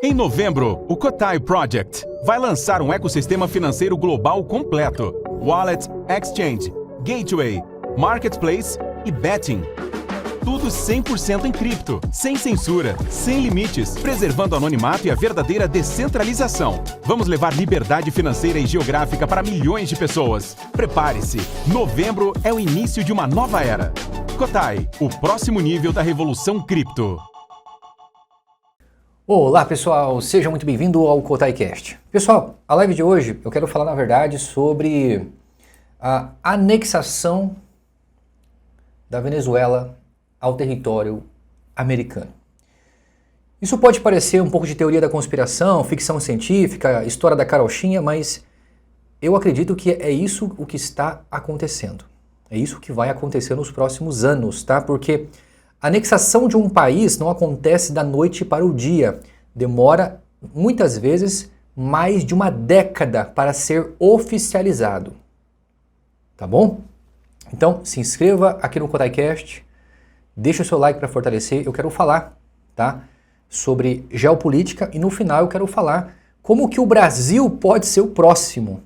Em novembro, o Kotai Project vai lançar um ecossistema financeiro global completo. Wallet, Exchange, Gateway, Marketplace e Betting. Tudo 100% em cripto, sem censura, sem limites, preservando o anonimato e a verdadeira descentralização. Vamos levar liberdade financeira e geográfica para milhões de pessoas. Prepare-se, novembro é o início de uma nova era. Kotai, o próximo nível da revolução cripto. Olá pessoal, seja muito bem-vindo ao KotaiCast. Pessoal, a live de hoje eu quero falar na verdade sobre a anexação da Venezuela ao território americano. Isso pode parecer um pouco de teoria da conspiração, ficção científica, história da carochinha, mas eu acredito que é isso o que está acontecendo. É isso que vai acontecer nos próximos anos, tá? Porque a anexação de um país não acontece da noite para o dia. Demora, muitas vezes, mais de uma década para ser oficializado. Tá bom? Então, se inscreva aqui no KotaiCast, deixa o seu like para fortalecer. Eu quero falar, tá, sobre geopolítica e no final eu quero falar como que o Brasil pode ser o próximo.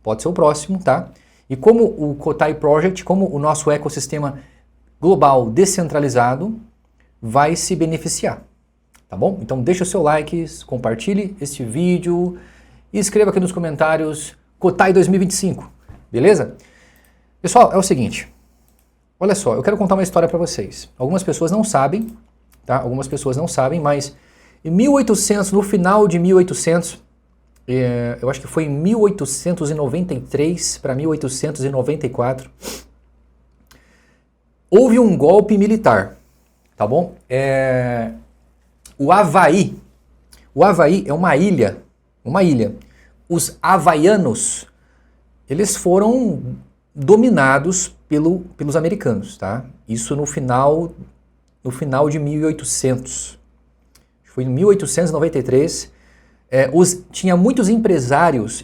Pode ser o próximo, tá? E como o Kotai Project, como o nosso ecossistema global descentralizado vai se beneficiar, tá bom? Então deixa o seu like, compartilhe este vídeo e escreva aqui nos comentários Kotai 2025, beleza? Pessoal, é o seguinte, olha só, eu quero contar uma história para vocês. Algumas pessoas não sabem, tá? Algumas pessoas não sabem, mas em 1800, no final de 1800, eu acho que foi em 1893 para 1894, houve um golpe militar, tá bom? O Havaí é uma ilha. Os havaianos, eles foram dominados pelos americanos, tá? Isso no final de 1800. Foi em 1893. Tinha muitos empresários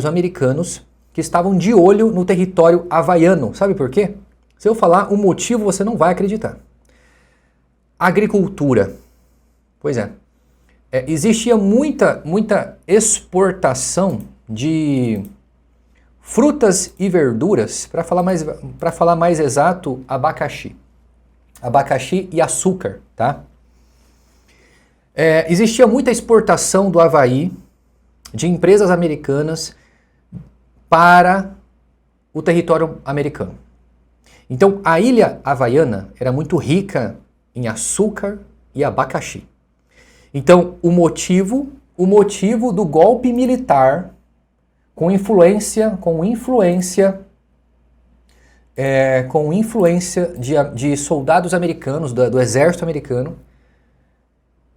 americanos que estavam de olho no território havaiano. Sabe por quê? Se eu falar o motivo, você não vai acreditar. Agricultura. Pois é. Existia muita exportação de frutas e verduras, para falar mais exato, abacaxi. Abacaxi e açúcar, tá? Existia muita exportação do Havaí, de empresas americanas, para o território americano. Então, a ilha havaiana era muito rica em açúcar e abacaxi. Então, o motivo do golpe militar com influência de soldados americanos, do exército americano,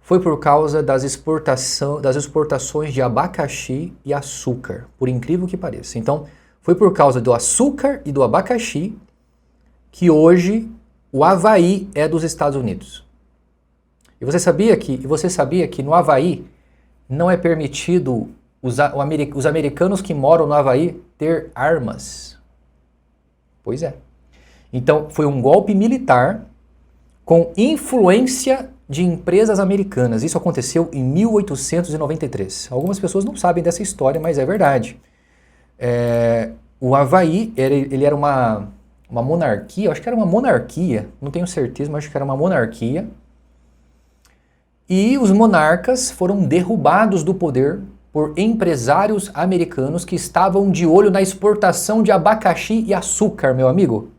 foi por causa das exportações de abacaxi e açúcar, por incrível que pareça. Então, foi por causa do açúcar e do abacaxi que hoje o Havaí é dos Estados Unidos. E você sabia que no Havaí não é permitido os americanos que moram no Havaí ter armas? Pois é. Então foi um golpe militar com influência de empresas americanas. Isso aconteceu em 1893. Algumas pessoas não sabem dessa história, mas é verdade. O Havaí ele era uma monarquia, eu acho que era uma monarquia, não tenho certeza, mas acho que era uma monarquia. E os monarcas foram derrubados do poder por empresários americanos que estavam de olho na exportação de abacaxi e açúcar, meu amigo.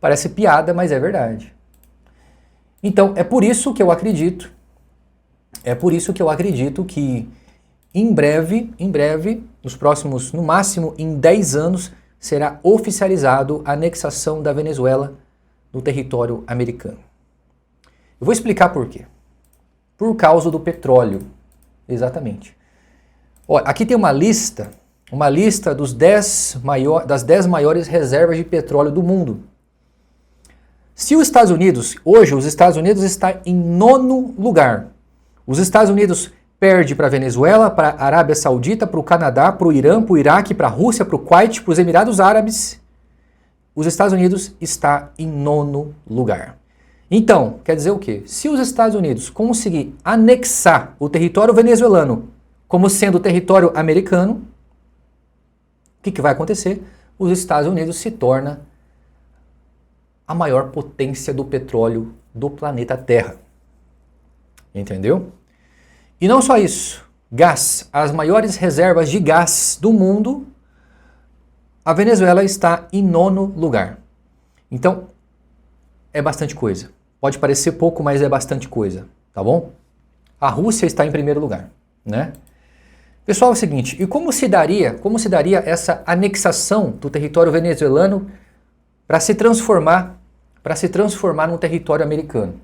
Parece piada, mas é verdade. Então, é por isso que eu acredito que em breve, nos próximos, no máximo em 10 anos, será oficializado a anexação da Venezuela no território americano. Eu vou explicar por quê. Por causa do petróleo. Exatamente. Olha, aqui tem uma lista das 10 maiores reservas de petróleo do mundo. Se os Estados Unidos, hoje os Estados Unidos está em 9º lugar. Os Estados Unidos perde para a Venezuela, para a Arábia Saudita, para o Canadá, para o Irã, para o Iraque, para a Rússia, para o Kuwait, para os Emirados Árabes. Os Estados Unidos está em 9º lugar. Então, quer dizer o quê? Se os Estados Unidos conseguir anexar o território venezuelano como sendo território americano, o que vai acontecer? Os Estados Unidos se torna a maior potência do petróleo do planeta Terra. Entendeu? E não só isso. Gás. As maiores reservas de gás do mundo, a Venezuela está em 9º lugar. Então, é bastante coisa. Pode parecer pouco, mas é bastante coisa, tá bom? A Rússia está em 1º lugar, né? Pessoal, é o seguinte, e como se daria essa anexação do território venezuelano para se transformar num território americano?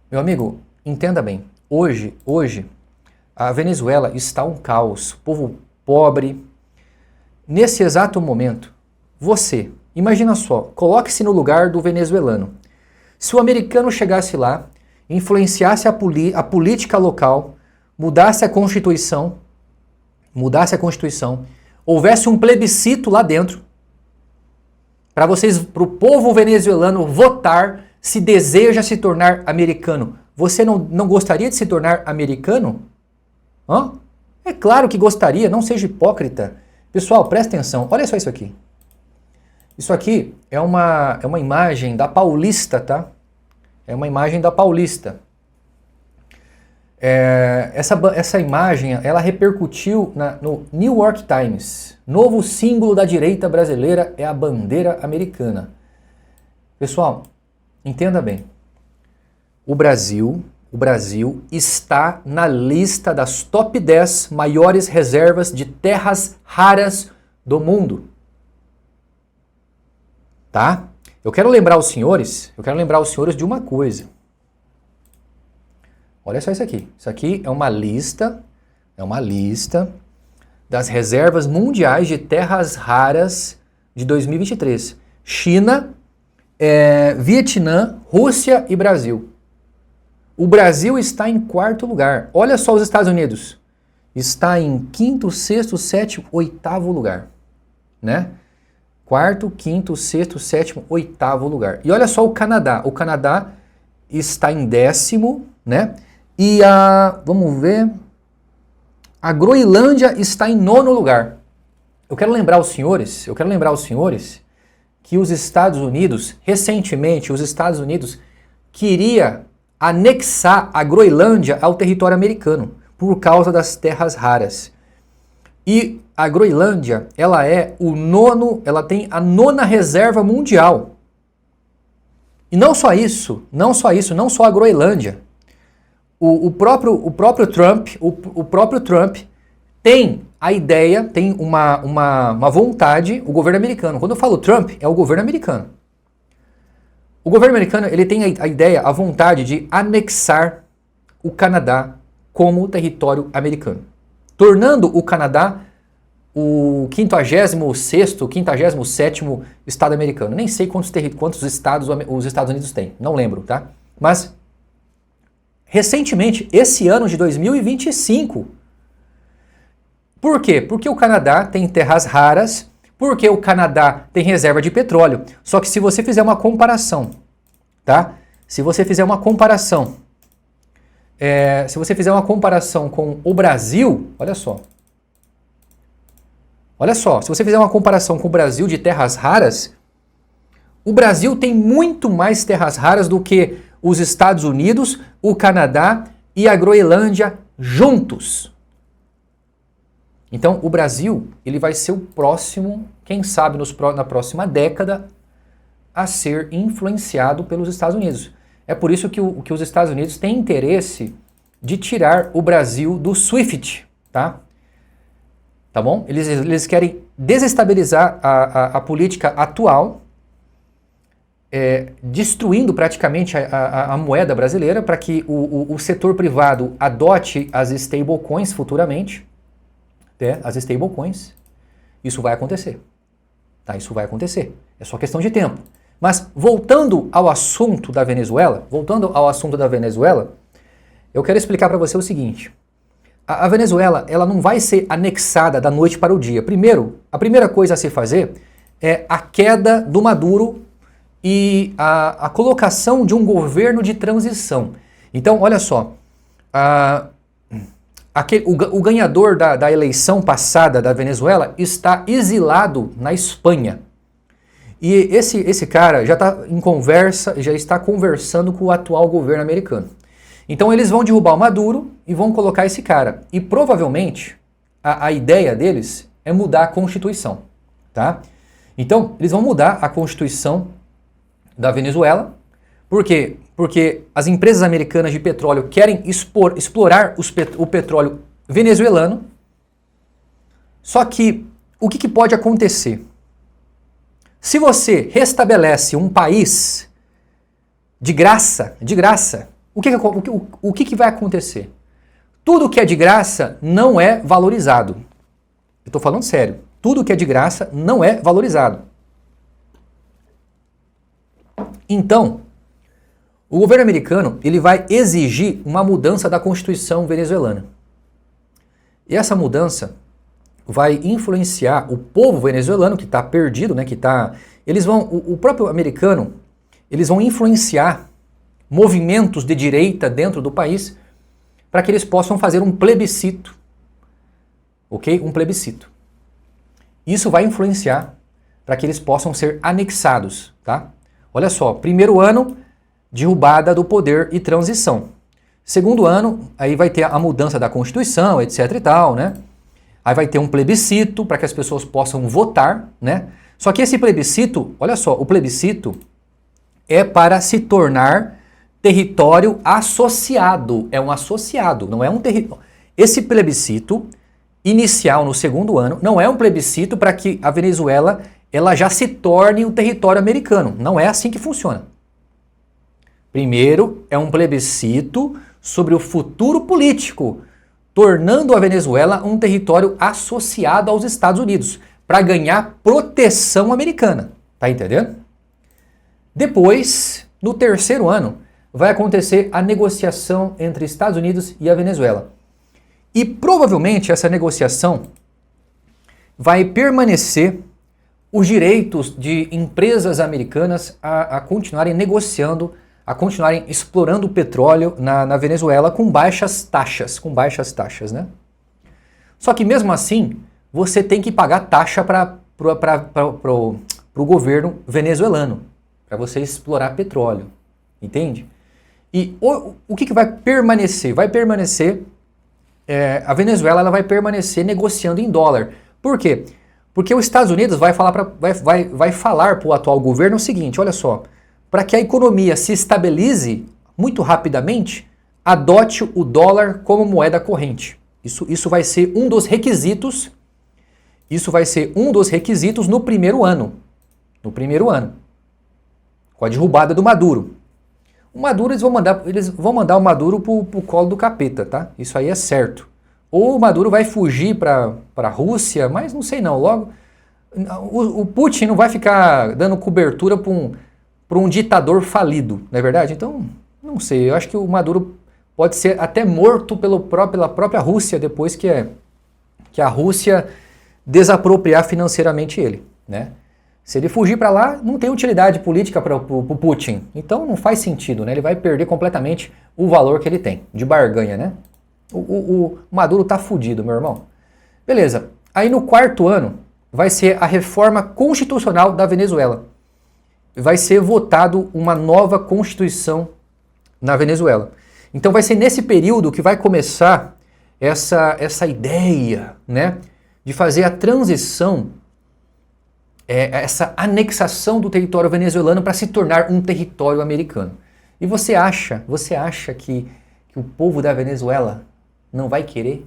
Meu amigo, entenda bem, hoje a Venezuela está um caos, povo pobre. Nesse exato momento, você, imagina só, coloque-se no lugar do venezuelano. Se o americano chegasse lá, influenciasse a política local, mudasse a Constituição, houvesse um plebiscito lá dentro, para o povo venezuelano votar se deseja se tornar americano. Você não gostaria de se tornar americano? Hã? É claro que gostaria, não seja hipócrita. Pessoal, presta atenção, olha só isso aqui. Isso aqui é uma imagem da Paulista, tá? É uma imagem da Paulista. Essa imagem, ela repercutiu no New York Times. Novo símbolo da direita brasileira é a bandeira americana. Pessoal, entenda bem. O Brasil está na lista das top 10 maiores reservas de terras raras do mundo. Tá? Eu quero lembrar os senhores de uma coisa. Olha só isso aqui. Isso aqui é uma lista das reservas mundiais de terras raras de 2023. China, Vietnã, Rússia e Brasil. O Brasil está em 4º lugar. Olha só os Estados Unidos. Está em 5º, 6º, 7º, 8º lugar. Né? 4º, 5º, 6º, 7º, 8º lugar. E olha só o Canadá. O Canadá está em 10º, né? E vamos ver, a Groenlândia está em 9º lugar. Eu quero lembrar aos senhores que os Estados Unidos, recentemente, queria anexar a Groenlândia ao território americano por causa das terras raras. E a Groenlândia, ela tem a 9ª reserva mundial. E não só a Groenlândia. O próprio Trump tem a ideia, tem uma vontade, o governo americano. Quando eu falo Trump, é o governo americano. O governo americano, ele tem a ideia, a vontade de anexar o Canadá como território americano, tornando o Canadá o 56º, 57º estado americano. Nem sei quantos estados os Estados Unidos têm, não lembro, tá? Mas recentemente, esse ano de 2025. Por quê? Porque o Canadá tem terras raras, porque o Canadá tem reserva de petróleo. Só que se você fizer uma comparação, tá? Se você fizer uma comparação com o Brasil, olha só. Olha só, se você fizer uma comparação com o Brasil de terras raras, o Brasil tem muito mais terras raras do que os Estados Unidos, o Canadá e a Groenlândia juntos. Então, o Brasil, ele vai ser o próximo, quem sabe na próxima década, a ser influenciado pelos Estados Unidos. É por isso que os Estados Unidos têm interesse de tirar o Brasil do SWIFT, tá? Tá bom? Eles querem desestabilizar a política atual, destruindo praticamente a moeda brasileira para que o setor privado adote as stablecoins futuramente. As stablecoins. Isso vai acontecer. Tá? Isso vai acontecer. É só questão de tempo. Mas voltando ao assunto da Venezuela, eu quero explicar para você o seguinte. A Venezuela, ela não vai ser anexada da noite para o dia. Primeiro, a primeira coisa a se fazer é a queda do Maduro e a colocação de um governo de transição. Então, olha só, o ganhador da eleição passada da Venezuela está exilado na Espanha. E esse cara já está em conversa, já está conversando com o atual governo americano. Então eles vão derrubar o Maduro e vão colocar esse cara. E provavelmente a ideia deles é mudar a Constituição, tá? Então eles vão mudar a Constituição da Venezuela. Por quê? Porque as empresas americanas de petróleo querem explorar o petróleo venezuelano. Só que o que pode acontecer? Se você restabelece um país de graça, o que vai acontecer? Tudo que é de graça não é valorizado. Eu estou falando sério. Tudo que é de graça não é valorizado. Então, o governo americano ele vai exigir uma mudança da Constituição venezuelana. E essa mudança vai influenciar o povo venezuelano que está perdido, né? O próprio americano, eles vão influenciar movimentos de direita dentro do país para que eles possam fazer um plebiscito, ok? Um plebiscito. Isso vai influenciar para que eles possam ser anexados, tá? Olha só, primeiro ano, derrubada do poder e transição. Segundo ano, aí vai ter a mudança da Constituição, etc e tal, né? Aí vai ter um plebiscito para que as pessoas possam votar, né? Só que esse plebiscito, olha só, o plebiscito é para se tornar território associado. É um associado, não é um território. Esse plebiscito inicial no segundo ano não é um plebiscito para que a Venezuela ela já se torne um território americano. Não é assim que funciona. Primeiro, é um plebiscito sobre o futuro político, tornando a Venezuela um território associado aos Estados Unidos, para ganhar proteção americana. Tá entendendo? Depois, no terceiro ano, vai acontecer a negociação entre Estados Unidos e a Venezuela. E provavelmente essa negociação vai permanecer os direitos de empresas americanas a continuarem negociando, a continuarem explorando o petróleo na Venezuela com baixas taxas, né? Só que mesmo assim, você tem que pagar taxa para o governo venezuelano, para você explorar petróleo, entende? E o que vai permanecer? Vai permanecer, a Venezuela ela vai permanecer negociando em dólar. Por quê? Porque os Estados Unidos vai falar para o atual governo o seguinte, olha só, para que a economia se estabilize muito rapidamente, adote o dólar como moeda corrente. Isso vai ser um dos requisitos. Isso vai ser um dos requisitos no primeiro ano. No primeiro ano. Com a derrubada do Maduro. O Maduro, eles vão mandar o Maduro pro colo do capeta, tá? Isso aí é certo. Ou o Maduro vai fugir para a Rússia, mas não sei não. Logo, o Putin não vai ficar dando cobertura para um ditador falido, não é verdade? Então, não sei. Eu acho que o Maduro pode ser até morto pela própria Rússia depois que a Rússia desapropriar financeiramente ele, né? Se ele fugir para lá, não tem utilidade política para o Putin. Então não faz sentido, né? Ele vai perder completamente o valor que ele tem, de barganha, né? O Maduro tá fudido, meu irmão. Beleza. Aí no quarto ano vai ser a reforma constitucional da Venezuela. Vai ser votado uma nova constituição na Venezuela. Então vai ser nesse período que vai começar essa ideia, né? De fazer a transição, essa anexação do território venezuelano para se tornar um território americano. E você acha que o povo da Venezuela não vai querer?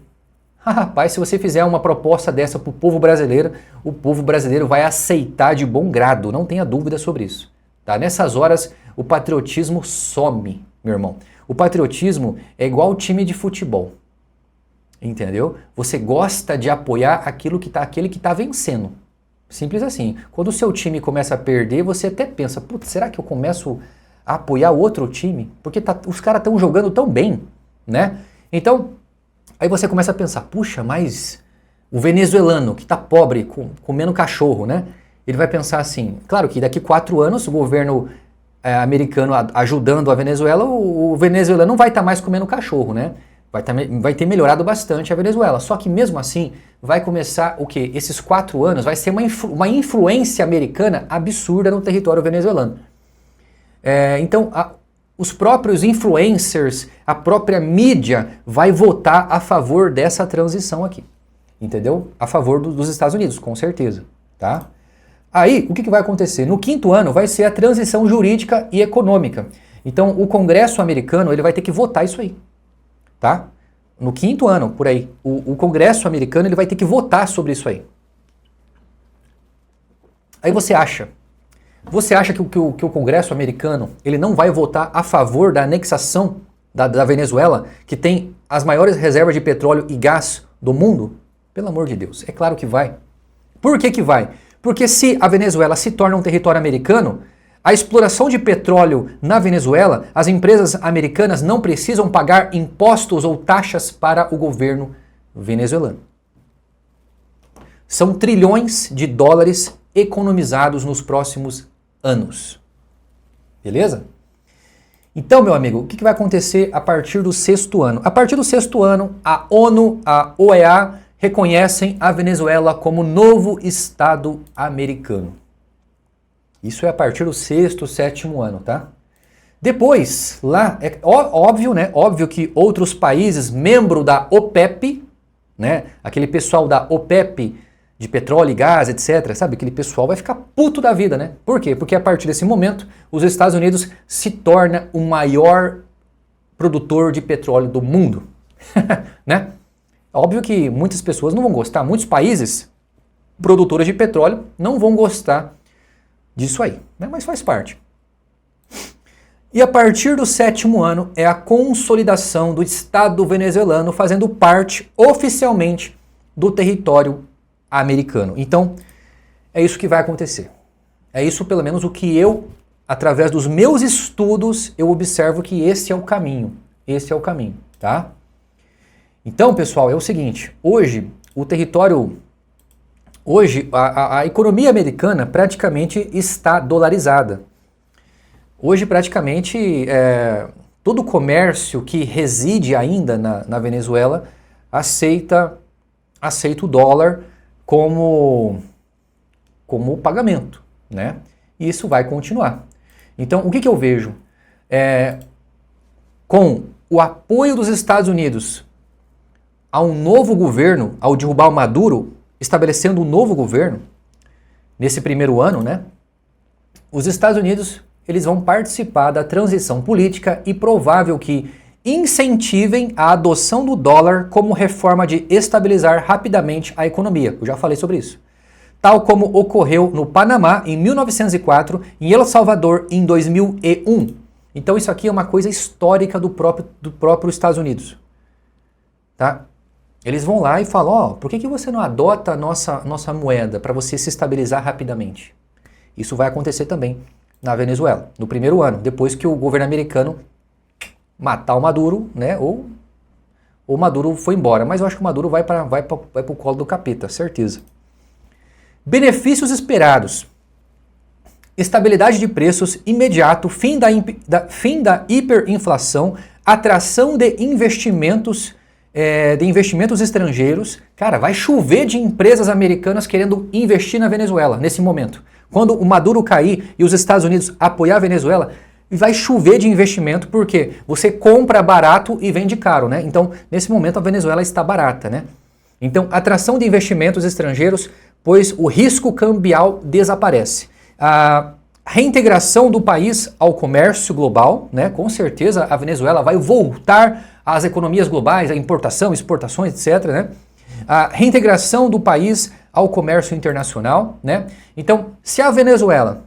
Rapaz, se você fizer uma proposta dessa para o povo brasileiro vai aceitar de bom grado, não tenha dúvida sobre isso. Tá? Nessas horas, o patriotismo some, meu irmão. O patriotismo é igual time de futebol. Entendeu? Você gosta de apoiar aquele que está vencendo. Simples assim. Quando o seu time começa a perder, você até pensa, putz, será que eu começo a apoiar o outro time? Porque os caras estão jogando tão bem, né? Então, aí você começa a pensar, puxa, mas o venezuelano que está pobre, comendo cachorro, né? ele vai pensar assim, claro que daqui 4 anos o governo americano ajudando a Venezuela, o venezuelano não vai estar mais comendo cachorro, né? Vai ter melhorado bastante a Venezuela. Só que mesmo assim, vai começar o quê? Esses 4 anos vai ser uma influência americana absurda no território venezuelano. Então, os próprios influencers, a própria mídia vai votar a favor dessa transição aqui. Entendeu? A favor dos Estados Unidos, com certeza. Tá? Aí, o que vai acontecer? No 5º ano vai ser a transição jurídica e econômica. Então, o Congresso americano ele vai ter que votar isso aí. Tá? No 5º ano, por aí, o Congresso americano ele vai ter que votar sobre isso aí. Aí você acha que o Congresso americano ele não vai votar a favor da anexação da Venezuela, que tem as maiores reservas de petróleo e gás do mundo? Pelo amor de Deus, é claro que vai. Por que vai? Porque se a Venezuela se torna um território americano, a exploração de petróleo na Venezuela, as empresas americanas não precisam pagar impostos ou taxas para o governo venezuelano. São trilhões de dólares economizados nos próximos anos. Beleza? Então, meu amigo, o que vai acontecer a partir do 6º ano? A partir do 6º ano, a ONU, a OEA, reconhecem a Venezuela como novo Estado americano. Isso é a partir do 6º, 7º ano, tá? Depois, lá, é óbvio, né? Óbvio que outros países, membro da OPEP, né? Aquele pessoal da OPEP, de petróleo e gás, etc., sabe? Aquele pessoal vai ficar puto da vida, né? Por quê? Porque a partir desse momento, os Estados Unidos se torna o maior produtor de petróleo do mundo, né? Óbvio que muitas pessoas não vão gostar, muitos países produtores de petróleo não vão gostar disso aí, né? Mas faz parte. E a partir do 7º ano é a consolidação do Estado venezuelano fazendo parte oficialmente do território americano. Então, é isso que vai acontecer. É isso, pelo menos, o que eu, através dos meus estudos, eu observo que esse é o caminho. Esse é o caminho, tá? Então, pessoal, é o seguinte, hoje o território, a economia americana praticamente está dolarizada. Hoje praticamente todo o comércio que reside ainda na Venezuela aceita o dólar como pagamento, né? E isso vai continuar. Então, o que eu vejo? Com o apoio dos Estados Unidos a um novo governo, ao derrubar o Maduro, estabelecendo um novo governo, nesse primeiro ano, né? Os Estados Unidos eles vão participar da transição política e provável que incentivem a adoção do dólar como reforma de estabilizar rapidamente a economia. Eu já falei sobre isso. Tal como ocorreu no Panamá em 1904 e em El Salvador em 2001. Então isso aqui é uma coisa histórica do próprio Estados Unidos. Tá? Eles vão lá e falam, por que você não adota a nossa moeda para você se estabilizar rapidamente? Isso vai acontecer também na Venezuela, no primeiro ano, depois que o governo americano matar o Maduro, né? Ou o Maduro foi embora. Mas eu acho que o Maduro vai para o colo do capeta, certeza. Benefícios esperados. Estabilidade de preços imediato, fim da hiperinflação, atração de investimentos estrangeiros. Cara, vai chover de empresas americanas querendo investir na Venezuela nesse momento. Quando o Maduro cair e os Estados Unidos apoiar a Venezuela, vai chover de investimento porque você compra barato e vende caro, né? Então, nesse momento a Venezuela está barata, né? Então, atração de investimentos estrangeiros, pois o risco cambial desaparece. A reintegração do país ao comércio global, né? Com certeza a Venezuela vai voltar às economias globais, a importação, exportações, etc., né? A reintegração do país ao comércio internacional, né? Então, se a Venezuela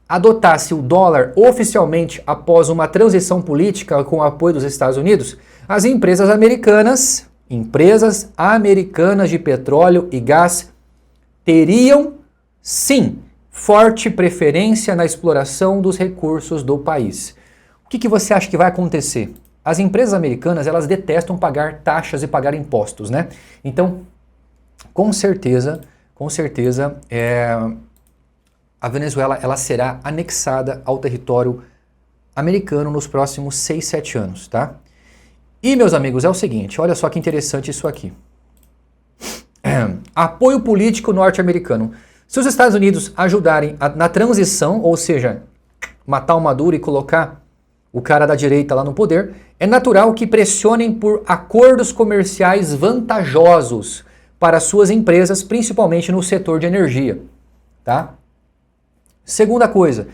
adotasse o dólar oficialmente após uma transição política com o apoio dos Estados Unidos, as empresas americanas de petróleo e gás teriam, sim, forte preferência na exploração dos recursos do país. O que você acha que vai acontecer? As empresas americanas, elas detestam pagar taxas e pagar impostos, né? Então, com certeza, a Venezuela ela será anexada ao território americano nos próximos 6, 7 anos, tá? E, meus amigos, é o seguinte, olha só que interessante isso aqui. Apoio político norte-americano. Se os Estados Unidos ajudarem na transição, ou seja, matar o Maduro e colocar o cara da direita lá no poder, é natural que pressionem por acordos comerciais vantajosos para suas empresas, principalmente no setor de energia, tá? Segunda coisa,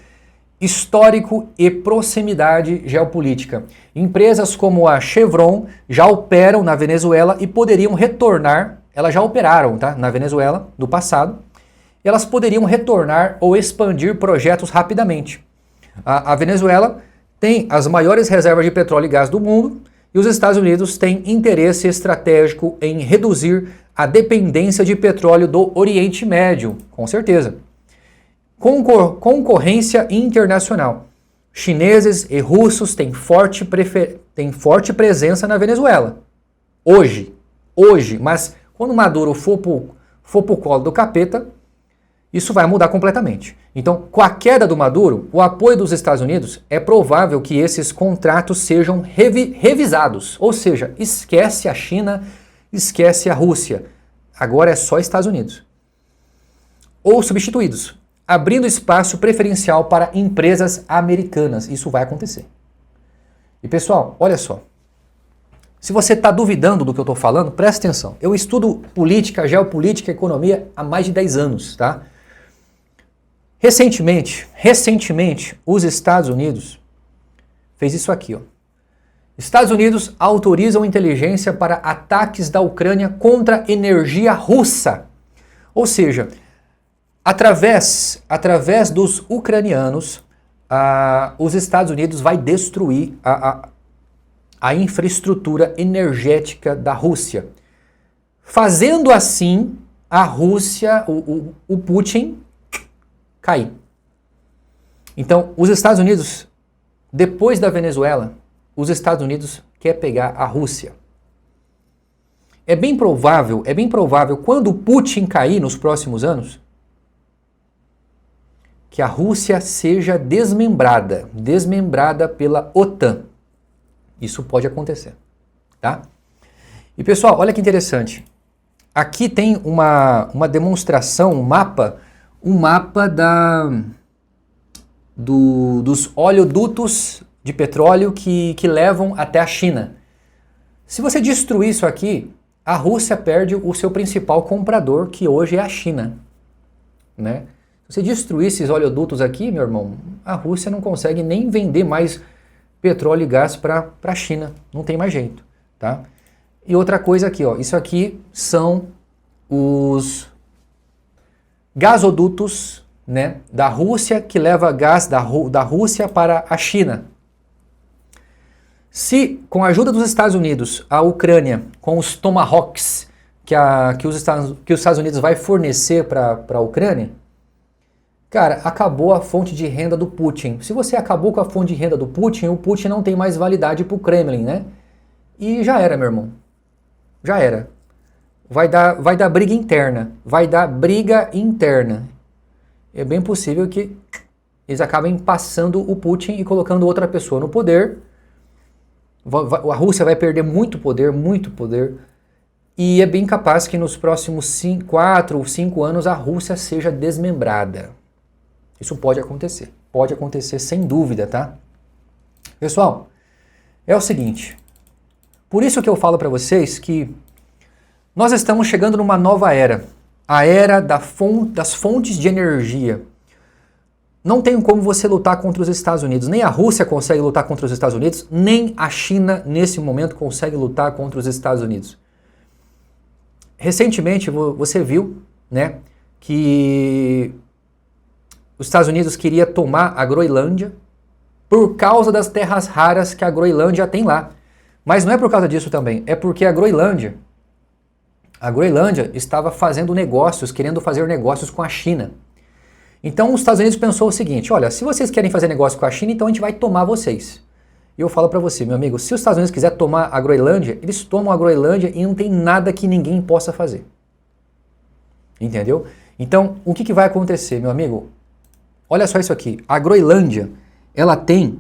histórico e proximidade geopolítica. Empresas como a Chevron já operam na Venezuela e poderiam retornar, elas já operaram, tá, na Venezuela no passado, elas poderiam retornar ou expandir projetos rapidamente. A Venezuela tem as maiores reservas de petróleo e gás do mundo e os Estados Unidos têm interesse estratégico em reduzir a dependência de petróleo do Oriente Médio, com certeza. Concorrência internacional. Chineses e russos têm forte presença na Venezuela. Hoje, mas quando Maduro for pro colo do capeta, isso vai mudar completamente. Então, com a queda do Maduro, o apoio dos Estados Unidos, é provável que esses contratos sejam revisados. Ou seja, esquece a China, esquece a Rússia. Agora é só Estados Unidos. Ou substituídos, abrindo espaço preferencial para empresas americanas. Isso vai acontecer. E pessoal, olha só. Se você está duvidando do que eu estou falando, presta atenção. Eu estudo política, geopolítica e economia há mais de 10 anos, tá? Recentemente, os Estados Unidos fez isso aqui, ó. Estados Unidos autorizam inteligência para ataques da Ucrânia contra energia russa. Ou seja, através dos ucranianos, os Estados Unidos vai destruir a infraestrutura energética da Rússia. Fazendo assim, a Rússia, o Putin, cair. Então, os Estados Unidos, depois da Venezuela, os Estados Unidos quer pegar a Rússia. É bem provável, quando o Putin cair nos próximos anos, que a Rússia seja desmembrada pela OTAN. Isso pode acontecer, tá? E pessoal, olha que interessante. Aqui tem uma demonstração, um mapa dos oleodutos de petróleo que levam até a China. Se você destruir isso aqui, a Rússia perde o seu principal comprador, que hoje é a China, né? Se você destruir esses oleodutos aqui, meu irmão, a Rússia não consegue nem vender mais petróleo e gás para a China. Não tem mais jeito, tá? E outra coisa aqui, ó, isso aqui são os gasodutos, né, da Rússia, que leva gás da Rússia para a China. Se, com a ajuda dos Estados Unidos, a Ucrânia, com os Tomahawks que os Estados Unidos vai fornecer para a Ucrânia, cara, acabou a fonte de renda do Putin. Se você acabou com a fonte de renda do Putin, o Putin não tem mais validade para o Kremlin, né? E já era, meu irmão. Já era. Vai dar briga interna. É bem possível que eles acabem passando o Putin e colocando outra pessoa no poder. A Rússia vai perder muito poder. E é bem capaz que nos próximos 4 ou 5 anos a Rússia seja desmembrada. Isso pode acontecer. Pode acontecer sem dúvida, tá? Pessoal, é o seguinte. Por isso que eu falo para vocês que nós estamos chegando numa nova era. A era das fontes de energia. Não tem como você lutar contra os Estados Unidos. Nem a Rússia consegue lutar contra os Estados Unidos, nem a China, nesse momento, consegue lutar contra os Estados Unidos. Recentemente, você viu, né, que os Estados Unidos queria tomar a Groenlândia por causa das terras raras que a Groenlândia tem lá. Mas não é por causa disso também. É porque a Groenlândia estava fazendo negócios, querendo fazer negócios com a China. Então os Estados Unidos pensou o seguinte, olha, se vocês querem fazer negócio com a China, então a gente vai tomar vocês. E eu falo para você, meu amigo, se os Estados Unidos quiser tomar a Groenlândia, eles tomam a Groenlândia e não tem nada que ninguém possa fazer. Entendeu? Então, o que vai acontecer, meu amigo? Olha só isso aqui. A Groenlândia, ela tem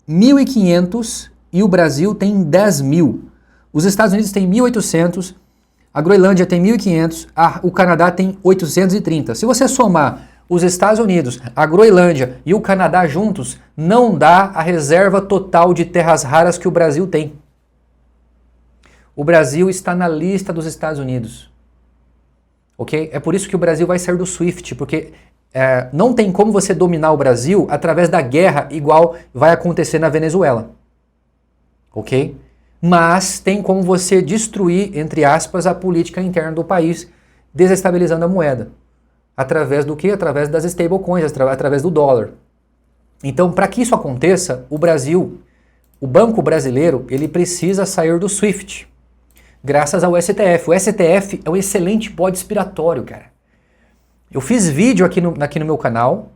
1.500 e o Brasil tem 10.000. Os Estados Unidos têm 1.800, a Groenlândia tem 1.500, o Canadá tem 830. Se você somar os Estados Unidos, a Groenlândia e o Canadá juntos, não dá a reserva total de terras raras que o Brasil tem. O Brasil está na lista dos Estados Unidos. Ok? É por isso que o Brasil vai sair do SWIFT, porque não tem como você dominar o Brasil através da guerra, igual vai acontecer na Venezuela. Ok? Mas tem como você destruir, entre aspas, a política interna do país, desestabilizando a moeda. Através do quê? Através das stablecoins, através do dólar. Então, para que isso aconteça, o Brasil, o Banco Brasileiro, ele precisa sair do SWIFT, graças ao STF. O STF é um excelente bode expiatório, cara. Eu fiz vídeo aqui no meu canal,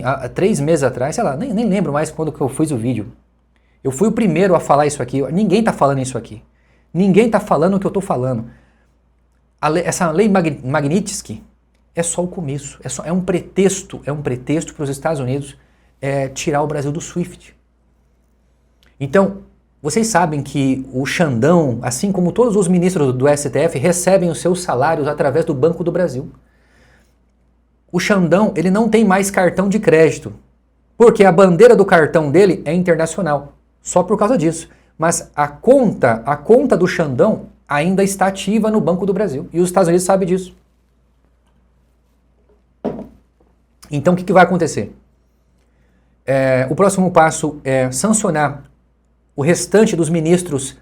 há 3 meses atrás, sei lá, nem lembro mais quando que eu fiz o vídeo. Eu fui o primeiro a falar isso aqui. Ninguém está falando isso aqui. Ninguém está falando o que eu estou falando. Essa lei Magnitsky é só o começo. É um pretexto para os Estados Unidos tirar o Brasil do SWIFT. Então, vocês sabem que o Xandão, assim como todos os ministros do STF, recebem os seus salários através do Banco do Brasil. O Xandão, ele não tem mais cartão de crédito, porque a bandeira do cartão dele é internacional. Só por causa disso. Mas a conta do Xandão ainda está ativa no Banco do Brasil. E os Estados Unidos sabem disso. Então o que vai acontecer? O próximo passo é sancionar o restante dos ministros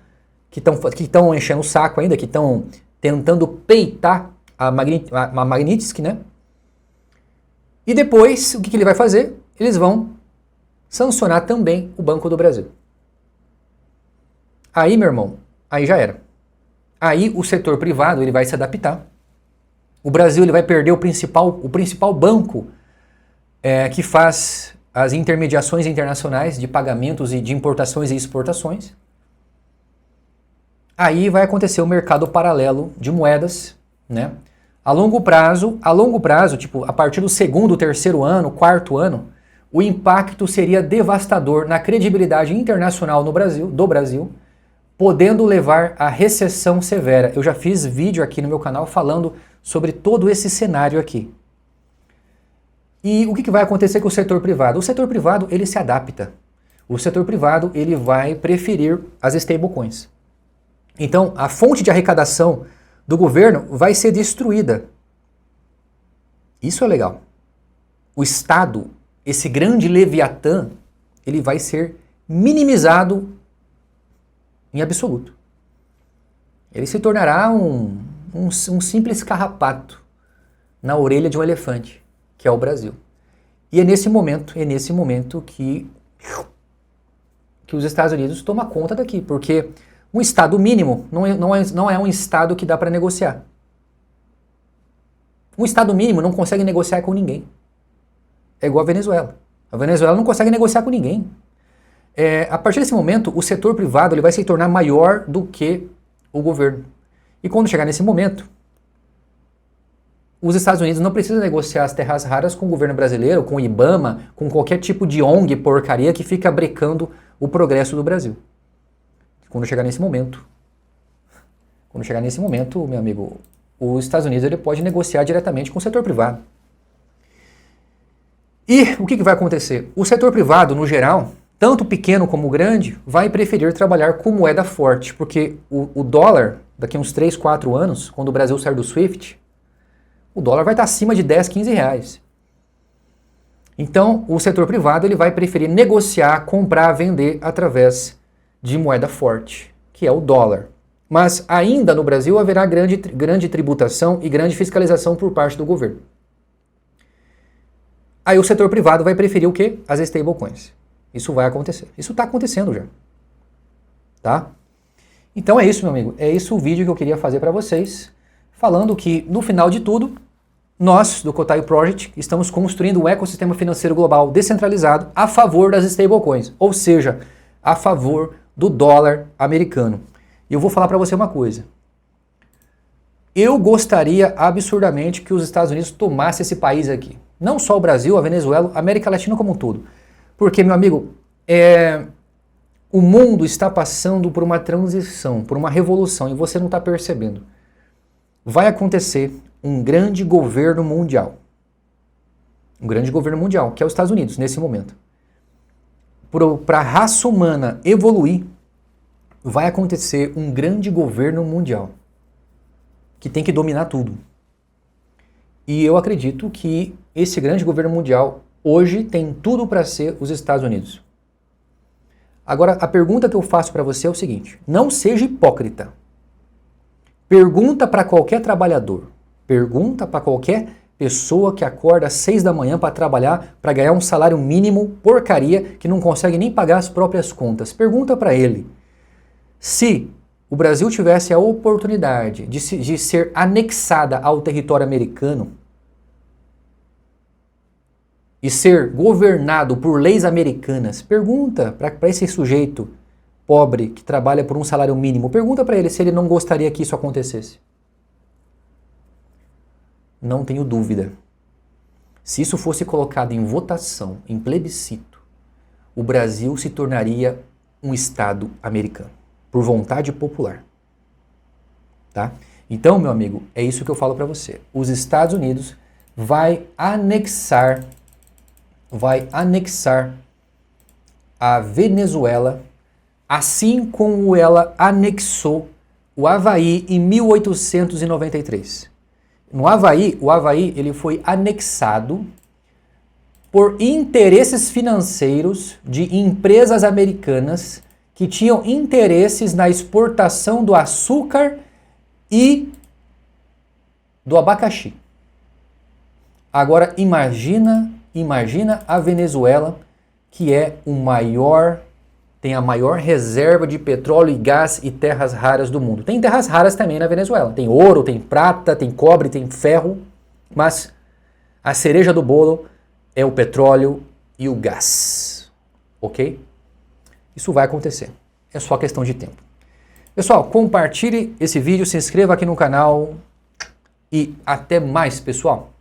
que estão enchendo o saco ainda, que estão tentando peitar a Magnitsky, né? E depois, o que ele vai fazer? Eles vão sancionar também o Banco do Brasil. Aí, meu irmão, aí já era. Aí o setor privado ele vai se adaptar. O Brasil ele vai perder o principal banco que faz as intermediações internacionais de pagamentos e de importações e exportações. Aí vai acontecer o mercado paralelo de moedas, né? A longo prazo, tipo, a partir do 2º, 3º ano, 4º ano, o impacto seria devastador na credibilidade internacional do Brasil, podendo levar à recessão severa. Eu já fiz vídeo aqui no meu canal falando sobre todo esse cenário aqui. E o que vai acontecer com o setor privado? O setor privado, ele se adapta. O setor privado, ele vai preferir as stablecoins. Então, a fonte de arrecadação do governo vai ser destruída. Isso é legal. O Estado, esse grande leviatã, ele vai ser minimizado em absoluto. Ele se tornará um simples carrapato na orelha de um elefante, que é o Brasil. E é nesse momento que os Estados Unidos tomam conta daqui, porque um Estado mínimo não é um Estado que dá para negociar. Um Estado mínimo não consegue negociar com ninguém. É igual a Venezuela. A Venezuela não consegue negociar com ninguém. A partir desse momento, o setor privado ele vai se tornar maior do que o governo. E quando chegar nesse momento, os Estados Unidos não precisam negociar as terras raras com o governo brasileiro, com o IBAMA, com qualquer tipo de ONG porcaria que fica brecando o progresso do Brasil. Quando chegar nesse momento, meu amigo, os Estados Unidos ele pode negociar diretamente com o setor privado. E o que vai acontecer? O setor privado, no geral, tanto pequeno como grande, vai preferir trabalhar com moeda forte, porque o dólar, daqui a uns 3, 4 anos, quando o Brasil sair do SWIFT, o dólar vai estar acima de 10, 15 reais. Então, o setor privado ele vai preferir negociar, comprar, vender através de moeda forte, que é o dólar. Mas ainda no Brasil haverá grande tributação e grande fiscalização por parte do governo. Aí o setor privado vai preferir o quê? As stablecoins. Isso vai acontecer. Isso está acontecendo já. Tá? Então é isso, meu amigo. É esse o vídeo que eu queria fazer para vocês, falando que, no final de tudo, nós, do Kotai Project, estamos construindo um ecossistema financeiro global descentralizado a favor das stablecoins, ou seja, a favor do dólar americano. E eu vou falar para você uma coisa. Eu gostaria absurdamente que os Estados Unidos tomassem esse país aqui. Não só o Brasil, a Venezuela, a América Latina como um todo. Porque, meu amigo, o mundo está passando por uma transição, por uma revolução, e você não está percebendo. Vai acontecer um grande governo mundial. Um grande governo mundial, que é os Estados Unidos, nesse momento. Para a raça humana evoluir, vai acontecer um grande governo mundial, que tem que dominar tudo. E eu acredito que esse grande governo mundial hoje tem tudo para ser os Estados Unidos. Agora, a pergunta que eu faço para você é o seguinte: não seja hipócrita. Pergunta para qualquer trabalhador, pergunta para qualquer pessoa que acorda às 6 da manhã para trabalhar, para ganhar um salário mínimo, porcaria, que não consegue nem pagar as próprias contas. Pergunta para ele se o Brasil tivesse a oportunidade de ser anexada ao território americano e ser governado por leis americanas. Pergunta para esse sujeito pobre que trabalha por um salário mínimo, pergunta para ele se ele não gostaria que isso acontecesse. Não tenho dúvida. Se isso fosse colocado em votação, em plebiscito, o Brasil se tornaria um Estado americano, por vontade popular. Tá? Então, meu amigo, é isso que eu falo para você. Os Estados Unidos vai anexar a Venezuela, assim como ela anexou o Havaí em 1893. No Havaí, o Havaí ele foi anexado por interesses financeiros de empresas americanas que tinham interesses na exportação do açúcar e do abacaxi. Agora imagina a Venezuela, que tem a maior reserva de petróleo e gás e terras raras do mundo. Tem terras raras também na Venezuela. Tem ouro, tem prata, tem cobre, tem ferro. Mas a cereja do bolo é o petróleo e o gás. Ok? Isso vai acontecer. É só questão de tempo. Pessoal, compartilhe esse vídeo, se inscreva aqui no canal e até mais, pessoal.